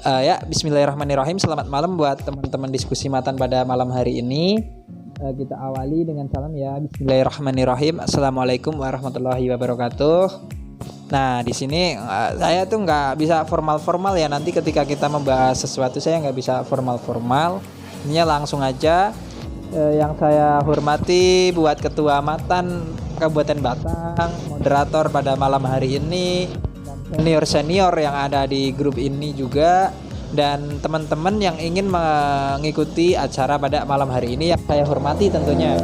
Ya, bismillahirrahmanirrahim. Selamat malam buat teman-teman diskusi matan pada malam hari ini. Kita awali dengan salam ya. Bismillahirrahmanirrahim. Assalamualaikum warahmatullahi wabarakatuh. Nah, di sini saya tuh nggak bisa formal-formal ya. Nanti ketika kita membahas sesuatu saya nggak bisa formal-formal. Ini langsung aja. Yang saya hormati buat Ketua Matan Kabupaten Batang, moderator pada malam hari ini, senior-senior yang ada di grup ini juga, dan teman-teman yang ingin mengikuti acara pada malam hari ini yang saya hormati tentunya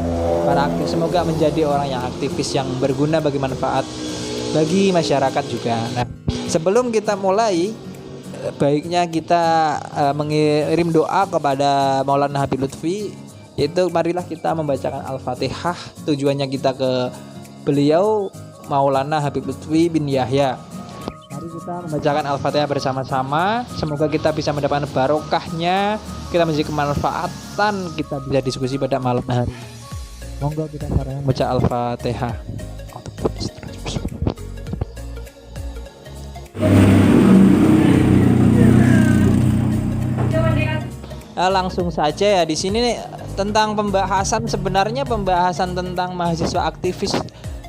para aktif. Semoga menjadi orang yang aktivis yang berguna bagi manfaat bagi masyarakat juga. Nah, sebelum kita mulai, baiknya kita mengirim doa kepada Maulana Habib Lutfi. Itu marilah kita membacakan Al-Fatihah. Tujuannya kita ke beliau Maulana Habib Lutfi bin Yahya. Mari kita membacakan Al-Fatihah bersama-sama. Semoga kita bisa mendapatkan barokahnya, kita menjadi kemanfaatan, kita bisa diskusi pada malam hari. Monggo kita sekarang baca Al-Fatihah. Langsung saja ya, di sini tentang pembahasan, sebenarnya pembahasan tentang mahasiswa aktivis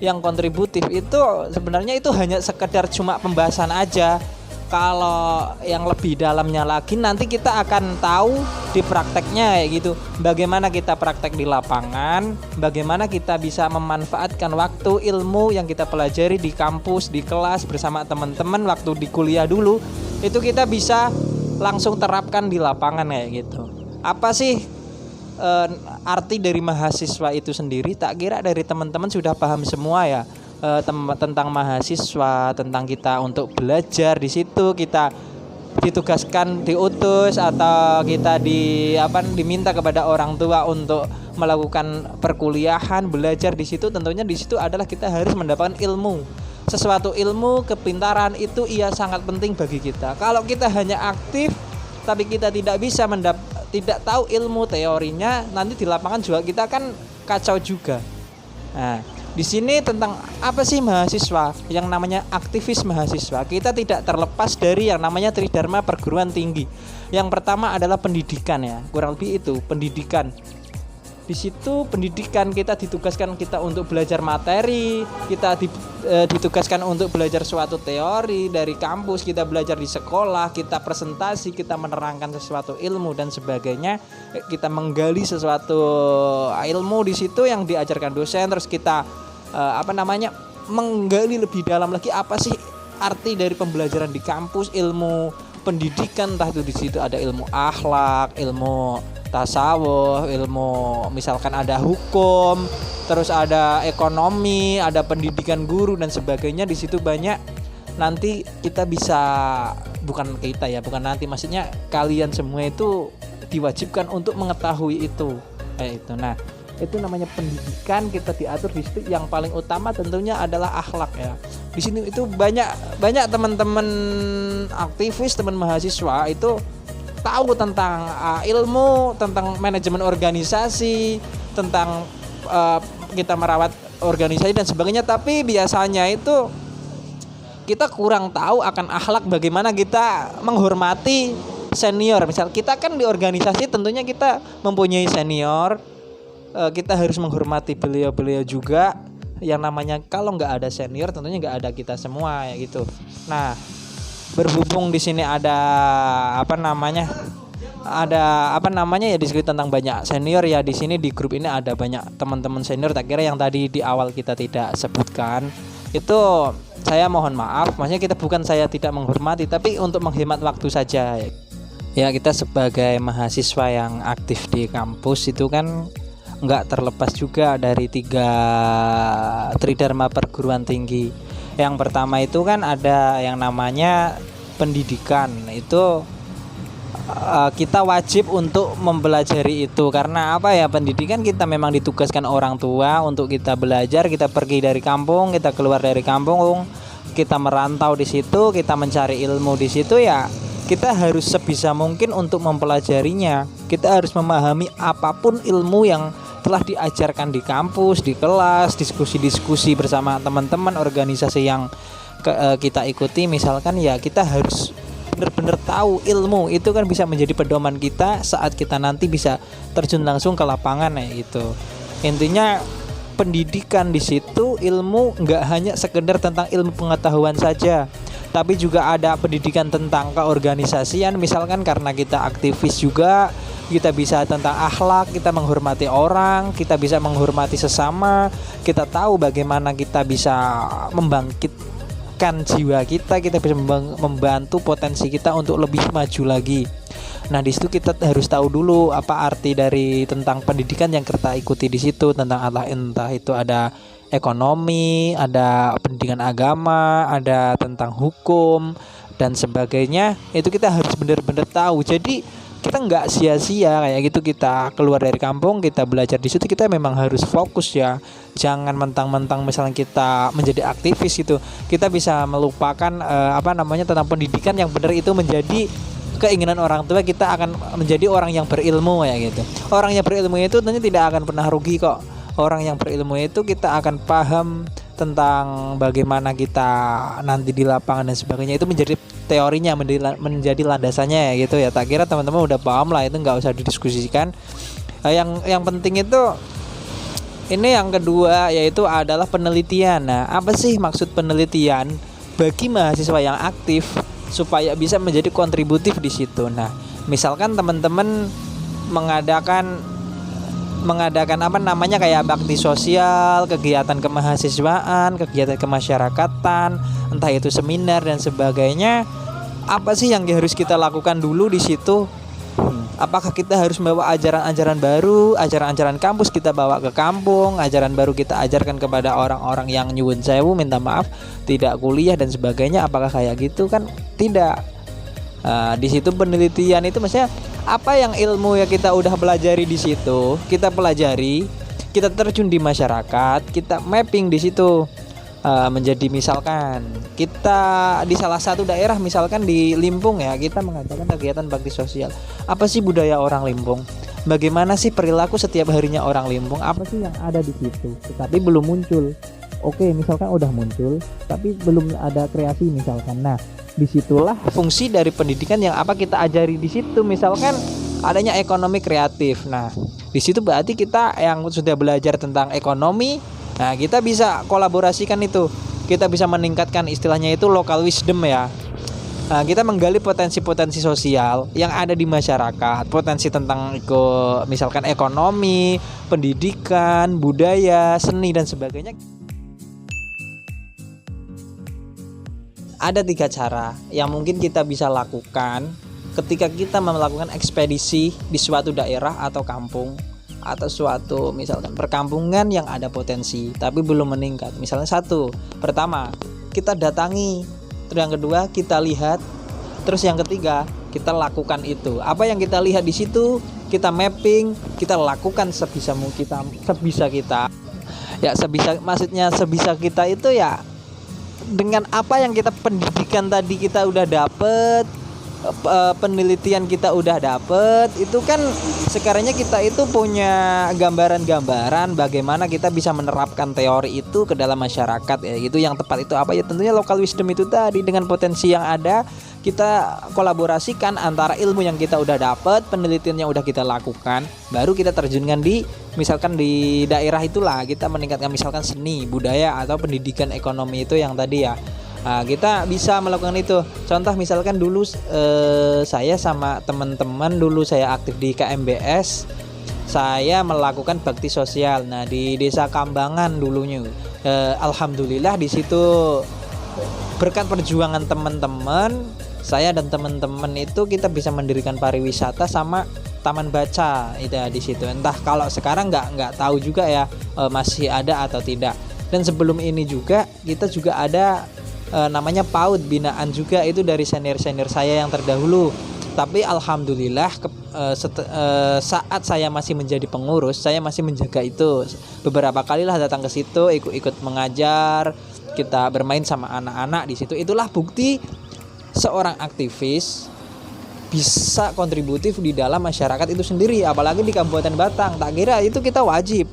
yang kontributif itu sebenarnya itu hanya sekedar cuma pembahasan aja. Kalau yang lebih dalamnya lagi nanti kita akan tahu di prakteknya kayak gitu. Bagaimana kita praktek di lapangan, bagaimana kita bisa memanfaatkan waktu ilmu yang kita pelajari di kampus, di kelas bersama teman-teman waktu di kuliah dulu, itu kita bisa langsung terapkan di lapangan kayak gitu. Apa sih arti dari mahasiswa itu sendiri? Tak kira dari teman-teman sudah paham semua ya, tentang mahasiswa, tentang kita untuk belajar. Di situ kita ditugaskan, diutus atau kita diminta kepada orang tua untuk melakukan perkuliahan, belajar di situ. Tentunya di situ adalah kita harus mendapatkan ilmu. Sesuatu ilmu, kepintaran itu sangat penting bagi kita. Kalau kita hanya aktif tapi kita tidak bisa tidak tahu ilmu teorinya, nanti di lapangan juga kita kan kacau juga. Nah, di sini tentang apa sih mahasiswa? Yang namanya aktivis mahasiswa, kita tidak terlepas dari yang namanya Tridharma perguruan tinggi. Yang pertama adalah pendidikan ya, kurang lebih itu pendidikan. Di situ pendidikan kita ditugaskan kita untuk belajar materi, kita ditugaskan untuk belajar suatu teori dari kampus, kita belajar di sekolah, kita presentasi, kita menerangkan sesuatu ilmu dan sebagainya, kita menggali sesuatu ilmu di situ yang diajarkan dosen, terus kita menggali lebih dalam lagi apa sih arti dari pembelajaran di kampus, ilmu pendidikan, entah itu di situ ada ilmu akhlak, ilmu tasawuf, ilmu misalkan ada hukum, terus ada ekonomi, ada pendidikan guru dan sebagainya. Di situ banyak. Nanti kita bisa, bukan maksudnya kalian semua itu diwajibkan untuk mengetahui itu kayak itu. Nah, itu namanya pendidikan, kita diatur di situ. Yang paling utama tentunya adalah akhlak ya. Di sini itu banyak teman-teman aktivis, teman mahasiswa itu tahu tentang ilmu, tentang manajemen organisasi, tentang kita merawat organisasi dan sebagainya. Tapi biasanya itu kita kurang tahu akan akhlak, bagaimana kita menghormati senior. Misal kita kan di organisasi tentunya kita mempunyai senior, kita harus menghormati beliau juga. Yang namanya kalau nggak ada senior tentunya nggak ada kita semua ya gitu. Nah, berhubung di sini ada diskusi tentang banyak senior ya, di sini di grup ini ada banyak teman-teman senior. Tak kira yang tadi di awal kita tidak sebutkan itu, saya mohon maaf, maksudnya kita bukan saya tidak menghormati, tapi untuk menghemat waktu saja ya. Kita sebagai mahasiswa yang aktif di kampus itu kan nggak terlepas juga dari 3 Tridharma perguruan tinggi. Yang pertama itu kan ada yang namanya pendidikan. Itu kita wajib untuk mempelajari itu. Karena apa ya, pendidikan kita memang ditugaskan orang tua untuk kita belajar. Kita pergi dari kampung, kita keluar dari kampung, kita merantau di situ, kita mencari ilmu di situ ya. Kita harus sebisa mungkin untuk mempelajarinya. Kita harus memahami apapun ilmu yang telah diajarkan di kampus, di kelas, diskusi-diskusi bersama teman-teman organisasi yang kita ikuti. Misalkan ya kita harus benar-benar tahu ilmu itu kan bisa menjadi pedoman kita saat kita nanti bisa terjun langsung ke lapangan ya itu. Intinya pendidikan di situ ilmu nggak hanya sekedar tentang ilmu pengetahuan saja, tapi juga ada pendidikan tentang keorganisasian. Misalkan karena kita aktivis juga, kita bisa tentang akhlak, kita menghormati orang, kita bisa menghormati sesama, kita tahu bagaimana kita bisa membangkitkan jiwa kita bisa membantu potensi kita untuk lebih maju lagi. Nah, di situ kita harus tahu dulu apa arti dari tentang pendidikan yang kita ikuti di situ, tentang entah itu ada ekonomi, ada pendidikan agama, ada tentang hukum dan sebagainya. Itu kita harus benar-benar tahu. Jadi kita nggak sia-sia kayak gitu, kita keluar dari kampung, kita belajar di situ, kita memang harus fokus ya. Jangan mentang-mentang misalnya kita menjadi aktivis gitu, kita bisa melupakan tentang pendidikan yang benar itu menjadi keinginan orang tua. Kita akan menjadi orang yang berilmu ya gitu. Orang yang berilmu itu tentunya tidak akan pernah rugi kok. Orang yang berilmu itu kita akan paham tentang bagaimana kita nanti di lapangan dan sebagainya. Itu menjadi teorinya, menjadi landasannya ya gitu ya. Tak kira teman-teman udah paham lah, itu nggak usah didiskusikan. Yang penting itu ini yang kedua, yaitu adalah penelitian. Nah, apa sih maksud penelitian bagi mahasiswa yang aktif supaya bisa menjadi kontributif di situ? Nah, misalkan teman-teman mengadakan kayak bakti sosial, kegiatan kemahasiswaan, kegiatan kemasyarakatan, entah itu seminar dan sebagainya. Apa sih yang harus kita lakukan dulu di situ? Apakah kita harus membawa ajaran-ajaran baru, ajaran-ajaran kampus kita bawa ke kampung, ajaran baru kita ajarkan kepada orang-orang yang nyuwun sewu, minta maaf, tidak kuliah dan sebagainya? Apakah kayak gitu? Kan tidak. Di situ penelitian itu maksudnya apa yang ilmu yang kita udah pelajari di situ, kita pelajari, kita terjun di masyarakat, kita mapping di situ. Menjadi misalkan kita di salah satu daerah, misalkan di Limpung ya, kita mengadakan kegiatan bakti sosial. Apa sih budaya orang Limpung? Bagaimana sih perilaku setiap harinya orang Limpung? Apa sih yang ada di situ? Tetapi belum muncul. Oke, misalkan udah muncul, tapi belum ada kreasi misalkan. Nah, disitulah fungsi dari pendidikan yang apa kita ajari di situ. Misalkan adanya ekonomi kreatif. Nah, di situ berarti kita yang sudah belajar tentang ekonomi. Nah, kita bisa kolaborasikan itu. Kita bisa meningkatkan istilahnya itu local wisdom ya. Nah, kita menggali potensi-potensi sosial yang ada di masyarakat, potensi tentang misalkan ekonomi, pendidikan, budaya, seni dan sebagainya. Ada 3 cara yang mungkin kita bisa lakukan ketika kita melakukan ekspedisi di suatu daerah atau kampung, atau suatu misalkan perkampungan yang ada potensi tapi belum meningkat. Misalnya pertama kita datangi, terus yang kedua kita lihat, terus yang ketiga kita lakukan itu. Apa yang kita lihat di situ kita mapping, kita lakukan sebisa kita. Ya sebisa kita itu ya dengan apa yang kita pendidikan tadi kita udah dapet, penelitian kita udah dapet, itu kan sekarangnya kita itu punya gambaran-gambaran bagaimana kita bisa menerapkan teori itu ke dalam masyarakat ya. Itu yang tepat itu apa ya, tentunya local wisdom itu tadi. Dengan potensi yang ada kita kolaborasikan antara ilmu yang kita udah dapet, penelitian yang udah kita lakukan, baru kita terjunkan di misalkan di daerah itulah, kita meningkatkan misalkan seni, budaya atau pendidikan ekonomi itu yang tadi ya. Nah, kita bisa melakukan itu. Contoh misalkan dulu saya sama teman-teman dulu saya aktif di KMBS, saya melakukan bakti sosial. Nah, di Desa Kambangan dulunya. Alhamdulillah di situ berkat perjuangan teman-teman, saya dan teman-teman itu kita bisa mendirikan pariwisata sama taman baca itu ya di situ. Entah kalau sekarang nggak tahu juga ya masih ada atau tidak. Dan sebelum ini juga kita juga ada namanya PAUD binaan juga, itu dari senior-senior saya yang terdahulu. Tapi alhamdulillah saat saya masih menjadi pengurus, saya masih menjaga itu. Beberapa kalilah datang ke situ, ikut mengajar, kita bermain sama anak-anak di situ. Itulah bukti seorang aktivis bisa kontributif di dalam masyarakat itu sendiri, apalagi di Kabupaten Batang. Tak kira itu kita wajib.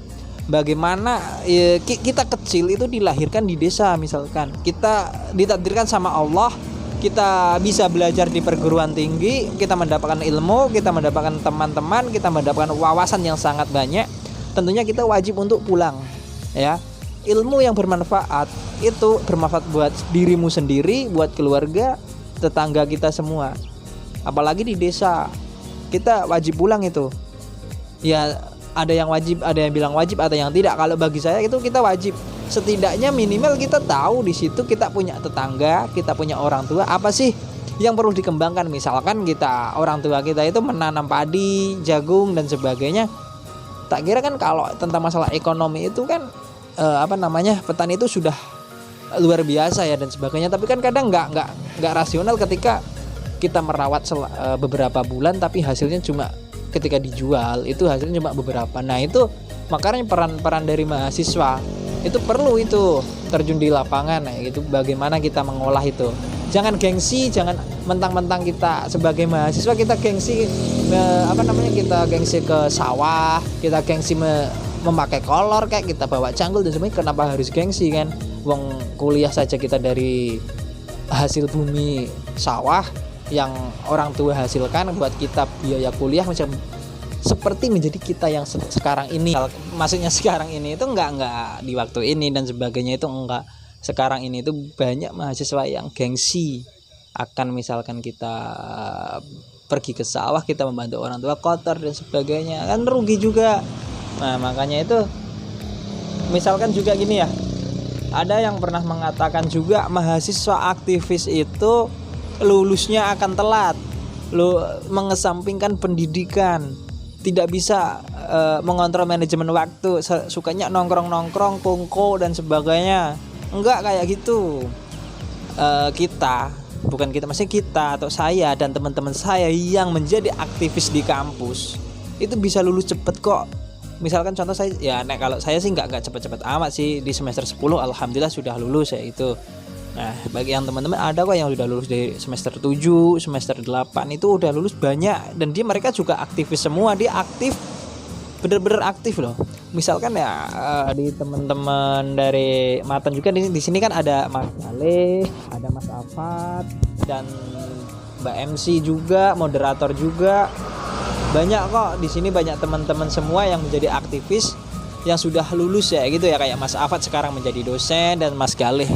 Bagaimana kita kecil itu dilahirkan di desa, misalkan kita ditakdirkan sama Allah kita bisa belajar di perguruan tinggi, kita mendapatkan ilmu, kita mendapatkan teman-teman, kita mendapatkan wawasan yang sangat banyak, tentunya kita wajib untuk pulang, ya. Ilmu yang bermanfaat itu bermanfaat buat dirimu sendiri, buat keluarga, tetangga kita semua. Apalagi di desa, kita wajib pulang itu. Ya, ada yang wajib, ada yang bilang wajib, ada yang tidak. Kalau bagi saya itu kita wajib. Setidaknya minimal kita tahu di situ kita punya tetangga, kita punya orang tua, apa sih yang perlu dikembangkan. Misalkan kita, orang tua kita itu menanam padi, jagung dan sebagainya. Tak kira kan kalau tentang masalah ekonomi itu kan petani itu sudah luar biasa ya dan sebagainya. Tapi kan kadang nggak rasional ketika kita merawat beberapa bulan tapi hasilnya cuma ketika dijual itu hasilnya cuma beberapa. Nah itu makanya peran dari mahasiswa itu perlu itu terjun di lapangan, nah, gitu. Bagaimana kita mengolah itu? Jangan gengsi, jangan mentang-mentang kita sebagai mahasiswa kita gengsi kita gengsi ke sawah, kita gengsi memakai kolor kayak kita bawa cangkul dan sebagainya. Kenapa harus gengsi kan? Wong kuliah saja kita dari hasil bumi sawah yang orang tua hasilkan buat kita biaya kuliah macam seperti menjadi kita yang sekarang ini. Maksudnya sekarang ini itu enggak di waktu ini dan sebagainya itu enggak. Sekarang ini itu banyak mahasiswa yang gengsi akan misalkan kita pergi ke sawah, kita membantu orang tua kotor dan sebagainya, kan rugi juga. Nah makanya itu misalkan juga gini ya, ada yang pernah mengatakan juga mahasiswa aktivis itu lulusnya akan telat, mengesampingkan pendidikan, tidak bisa mengontrol manajemen waktu, sukanya nongkrong kongko dan sebagainya. Enggak kayak gitu. Maksudnya kita atau saya dan teman-teman saya yang menjadi aktivis di kampus itu bisa lulus cepet kok. Misalkan contoh saya, ya kalau saya sih nggak cepet-cepet amat sih, di semester 10 alhamdulillah sudah lulus ya itu. Nah bagi yang teman-teman ada kok yang udah lulus dari semester 7, semester 8 itu udah lulus banyak. Dan mereka juga aktivis semua, dia aktif, bener-bener aktif loh. Misalkan ya di teman-teman dari Matan juga di sini kan ada Mas Ale, ada Mas Afat dan Mbak MC juga, moderator juga. Banyak kok di sini, banyak teman-teman semua yang menjadi aktivis yang sudah lulus ya gitu ya, kayak Mas Afat sekarang menjadi dosen dan Mas Galih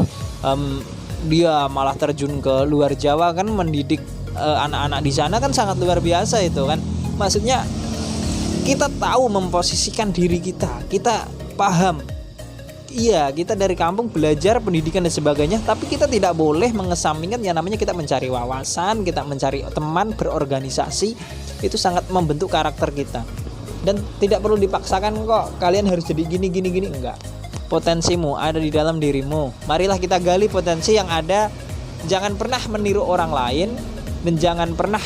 dia malah terjun ke luar Jawa kan mendidik anak-anak di sana kan sangat luar biasa itu kan. Maksudnya kita tahu memposisikan diri kita paham. Iya, kita dari kampung belajar pendidikan dan sebagainya, tapi kita tidak boleh mengesampingkan yang namanya kita mencari wawasan, kita mencari teman, berorganisasi. Itu sangat membentuk karakter kita. Dan tidak perlu dipaksakan kok kalian harus jadi gini, enggak. Potensimu ada di dalam dirimu. Marilah kita gali potensi yang ada. Jangan pernah meniru orang lain dan jangan pernah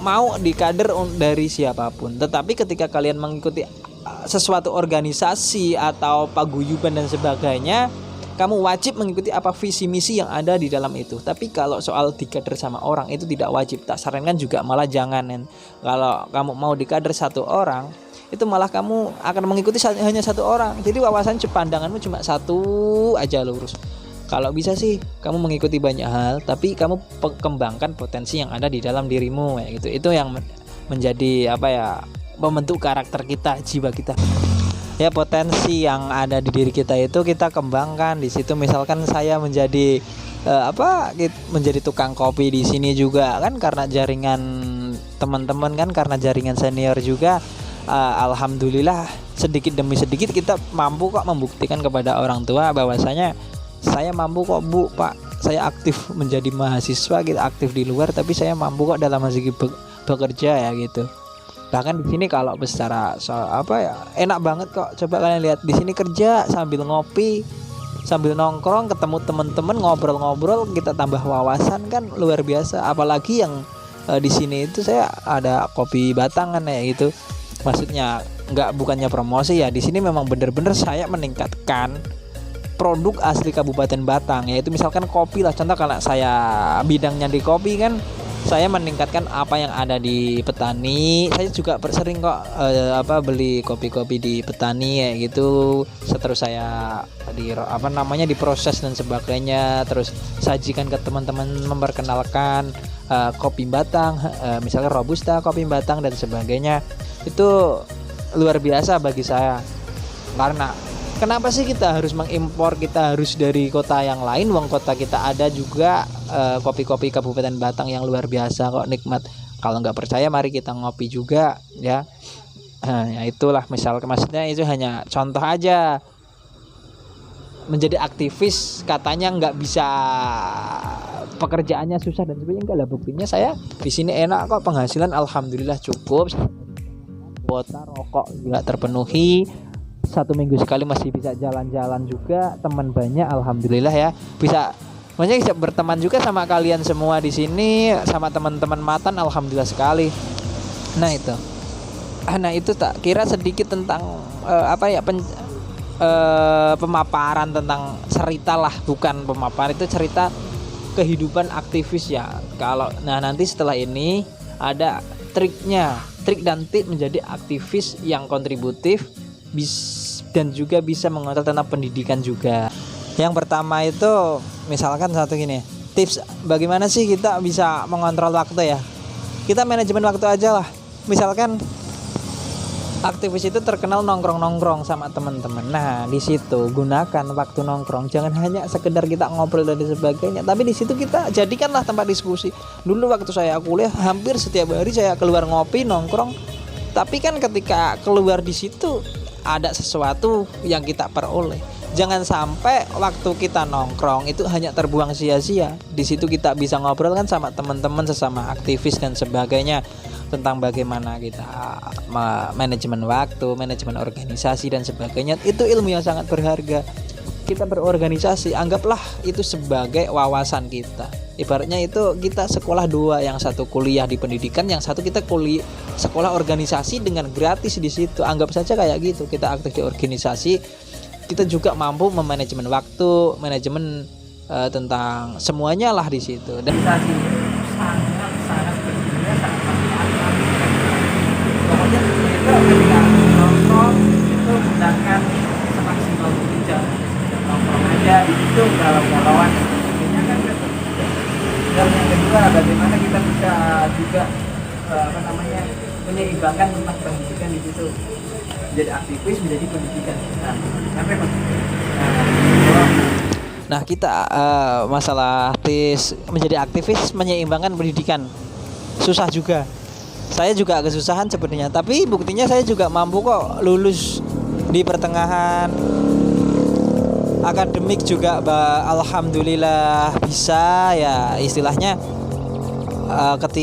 mau dikader dari siapapun. Tetapi ketika kalian mengikuti sesuatu organisasi atau paguyuban dan sebagainya, kamu wajib mengikuti apa visi misi yang ada di dalam itu. Tapi kalau soal dikader sama orang itu tidak wajib. Tak sarankan juga malah jangan. Kalau kamu mau dikader satu orang, itu malah kamu akan mengikuti hanya satu orang. Jadi wawasan pandanganmu cuma satu aja lurus. Kalau bisa sih kamu mengikuti banyak hal, tapi kamu kembangkan potensi yang ada di dalam dirimu ya gitu. Itu yang menjadi membentuk karakter kita, jiwa kita. Ya, potensi yang ada di diri kita itu kita kembangkan di situ. Misalkan saya menjadi menjadi tukang kopi di sini juga kan karena jaringan teman-teman kan, karena jaringan senior juga. Alhamdulillah sedikit demi sedikit kita mampu kok membuktikan kepada orang tua bahwasanya saya mampu kok Bu, Pak, saya aktif menjadi mahasiswa gitu, aktif di luar, tapi saya mampu kok dalam segi bekerja ya gitu. Bahkan di sini kalau secara enak banget kok. Coba kalian lihat di sini kerja sambil ngopi, sambil nongkrong, ketemu teman-teman, ngobrol-ngobrol, kita tambah wawasan kan luar biasa. Apalagi yang di sini itu saya ada kopi batangan ya gitu. Maksudnya bukannya promosi ya, di sini memang benar-benar saya meningkatkan produk asli Kabupaten Batang, yaitu misalkan kopi lah. Contoh kalau saya bidangnya di kopi kan, saya meningkatkan apa yang ada di petani. Saya juga sering kok beli kopi-kopi di petani ya gitu. Terus saya diproses dan sebagainya, terus sajikan ke teman-teman, memperkenalkan kopi batang, misalnya robusta, kopi batang dan sebagainya. Itu luar biasa bagi saya. Karena kenapa sih kita harus mengimpor, kita harus dari kota yang lain, wong kota kita ada juga kopi-kopi Kabupaten Batang yang luar biasa kok, nikmat. Kalau nggak percaya mari kita ngopi juga ya. Ya itulah maksudnya itu hanya contoh aja. Menjadi aktivis katanya nggak bisa, pekerjaannya susah dan sebagainya. Enggak lah, buktinya saya di sini enak kok, penghasilan alhamdulillah cukup, kuota rokok juga terpenuhi, 1 minggu sekali masih bisa jalan-jalan juga, teman banyak alhamdulillah ya, bisa berteman juga sama kalian semua di sini, sama teman-teman Matan alhamdulillah sekali. Nah itu tak kira sedikit tentang pemaparan tentang cerita lah, bukan pemaparan, itu cerita kehidupan aktivis ya. Nanti setelah ini ada trik dan tip menjadi aktivis yang kontributif dan juga bisa mengontrol tentang pendidikan juga. Yang pertama itu misalkan tips bagaimana sih kita bisa mengontrol waktu ya. Kita manajemen waktu aja lah. Misalkan aktivis itu terkenal nongkrong sama teman-teman. Nah, di situ gunakan waktu nongkrong, jangan hanya sekedar kita ngobrol dan sebagainya, tapi di situ kita jadikanlah tempat diskusi. Dulu waktu saya kuliah hampir setiap hari saya keluar ngopi, nongkrong. Tapi kan ketika keluar di situ ada sesuatu yang kita peroleh. Jangan sampai waktu kita nongkrong itu hanya terbuang sia-sia. Di situ kita bisa ngobrol kan sama teman-teman sesama aktivis dan sebagainya, tentang bagaimana kita manajemen waktu, manajemen organisasi dan sebagainya. Itu ilmu yang sangat berharga. Kita berorganisasi, anggaplah itu sebagai wawasan kita. Ibaratnya itu kita sekolah dua, yang satu kuliah di pendidikan, yang satu kita sekolah organisasi dengan gratis di situ. Anggap saja kayak gitu, kita aktif di organisasi, kita juga mampu memanajemen waktu, manajemen tentang semuanya lah di situ. Dan sangat berguna, sangat manfaat. Pokoknya itu ketika nongkrong itu gunakan semaksimal mungkin, jangan nongkrong aja di situ galau-galauan dan sebagainya kan. Dan yang kedua, bagaimana kita bisa juga menyeimbangkan tentang pendidikan di situ. Jadi aktivis menjadi pendidikan. Nah kita masalah menjadi aktivis menyeimbangkan pendidikan susah juga. Saya juga kesusahan sebenarnya, tapi buktinya saya juga mampu kok lulus di pertengahan. Akademik juga alhamdulillah bisa ya, istilahnya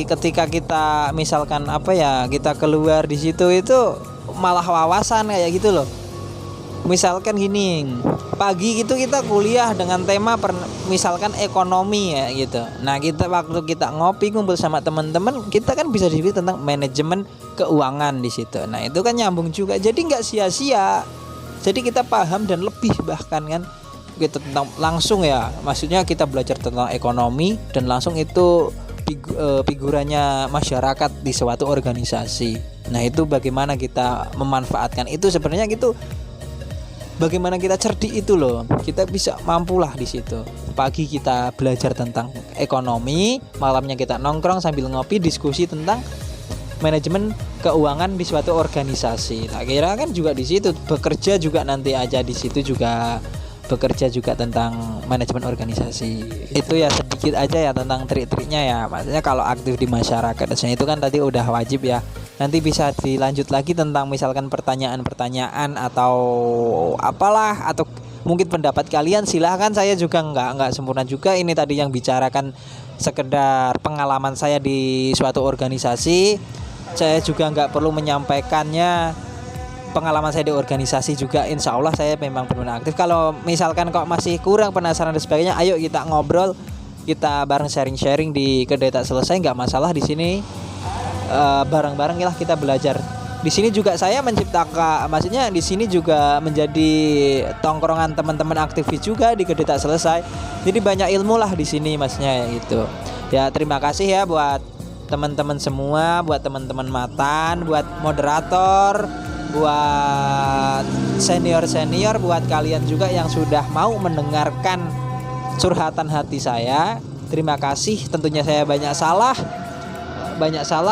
ketika kita misalkan kita keluar di situ itu malah wawasan kayak gitu loh. Misalkan gini, pagi gitu kita kuliah dengan tema misalkan ekonomi ya gitu. Nah waktu kita ngopi ngumpul sama teman-teman, kita kan bisa dibeli tentang manajemen keuangan di situ. Nah itu kan nyambung juga, jadi nggak sia-sia. Jadi kita paham dan lebih bahkan kan gitu tentang langsung ya. Maksudnya kita belajar tentang ekonomi dan langsung itu figurannya masyarakat di suatu organisasi. Nah itu bagaimana kita memanfaatkan itu sebenarnya gitu. Bagaimana kita cerdik itu loh, kita bisa mampulah di situ. Pagi kita belajar tentang ekonomi, malamnya kita nongkrong sambil ngopi diskusi tentang manajemen keuangan di suatu organisasi. Tak kira kan juga di situ bekerja juga nanti aja di situ juga bekerja juga tentang manajemen organisasi. Itu ya sedikit aja ya tentang trik-triknya ya. Maksudnya kalau aktif di masyarakat itu kan tadi udah wajib ya. Nanti bisa dilanjut lagi tentang misalkan pertanyaan-pertanyaan atau apalah, atau mungkin pendapat kalian silahkan. Saya juga nggak sempurna juga, ini tadi yang bicarakan sekedar pengalaman saya di suatu organisasi. Saya juga nggak perlu menyampaikannya pengalaman saya di organisasi juga. Insya Allah saya memang benar aktif. Kalau misalkan kok masih kurang penasaran dan sebagainya, ayo kita ngobrol, kita bareng sharing-sharing di Kedai Tak Selesai, nggak masalah di sini. Bareng-bareng lah kita belajar. Di sini juga saya menciptakan, maksudnya di sini juga menjadi tongkrongan teman-teman aktivis juga di Kedai Tak Selesai. Jadi banyak ilmu lah di sini masnya gitu. Ya terima kasih ya buat teman-teman semua, buat teman-teman Matan, buat moderator, buat senior-senior, buat kalian juga yang sudah mau mendengarkan curhatan hati saya. Terima kasih. Tentunya saya banyak salah,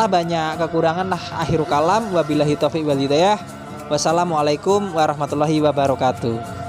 banyak kekurangan lah. Akhirul kalam, wabillahi taufiq wal hidayah. Wassalamualaikum warahmatullahi wabarakatuh.